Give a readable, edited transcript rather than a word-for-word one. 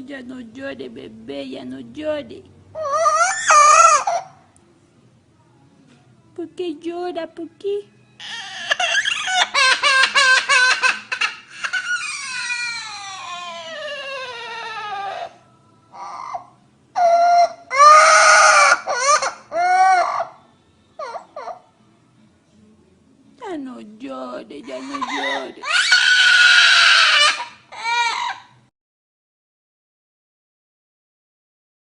ya no llore, bebé, ya no llore. ¿Por qué llora? ¿Por qué? Ya no llore, ya no llore.